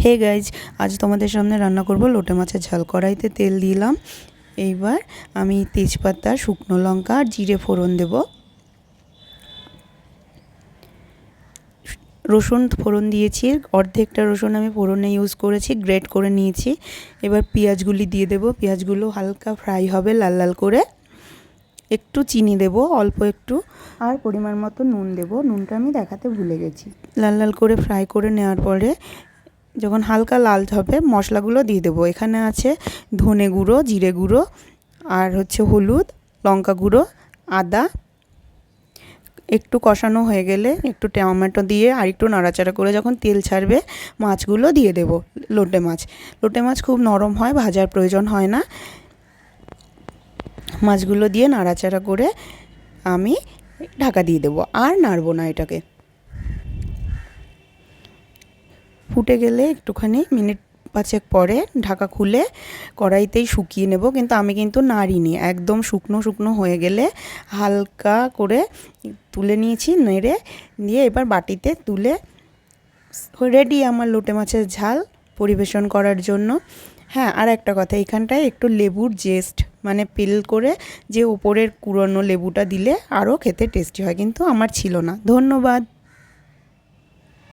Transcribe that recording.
Hey guys, আজ তোমাদের সামনে রান্না করব লোটে মাছের ঝাল। কড়াইতে তেল দিলাম। এইবার আমি তেজপাতা, শুকনো লঙ্কা আর জিরে ফোড়ন দেব। রসুন ফোড়ন দিয়েছি, অর্ধেকটা রসুন আমি ফোড়নে ইউজ করেছি, গ্রেট করে নিয়েছি। এবার পেঁয়াজগুলি দিয়ে দেব। পেঁয়াজগুলো হালকা ফ্রাই হবে লাল লাল করে। একটু চিনি দেব, অল্প একটু, আর পরিমাণ মতো নুন দেব। নুনটা আমি দেখাতে ভুলে গেছি। লাল লাল করে ফ্রাই করে নেওয়ার পরে যখন হালকা লাল হবে মশলাগুলো দিয়ে দেবো। এখানে আছে ধনে গুঁড়ো, জিরে গুঁড়ো, আর হচ্ছে হলুদ, লঙ্কা গুঁড়ো, আদা। একটু কষানো হয়ে গেলে একটু টমেটো দিয়ে আর একটু নাড়াচাড়া করে যখন তেল ছাড়বে মাছগুলো দিয়ে দেব। লোটে মাছ খুব নরম হয়, ভাজার প্রয়োজন হয় না। মাছগুলো দিয়ে নাড়াচাড়া করে আমি ঢাকা দিয়ে দেবো, আর নাড়বো না এটাকে। ফুটে গেলে একটুখানি মিনিট 5 পরে ঢাকা খুলে কড়াইতেই শুকিয়ে নেব। কিন্তু আমি নাড়িনি, একদম শুকনো শুকনো হয়ে গেলে হালকা করে তুলে নিয়েছি, নেড়ে দিয়ে এবার বাটিতে তুলে রেডি আমার লোটে মাছের ঝাল পরিবেশন করার জন্য। হ্যাঁ, আর একটা কথা, এখানটায় একটু লেবুর জেস্ট মানে পিল করে যে ওপরের কুড়নো লেবুটা দিলে আরও খেতে টেস্টি হয়, কিন্তু আমার ছিল না। ধন্যবাদ।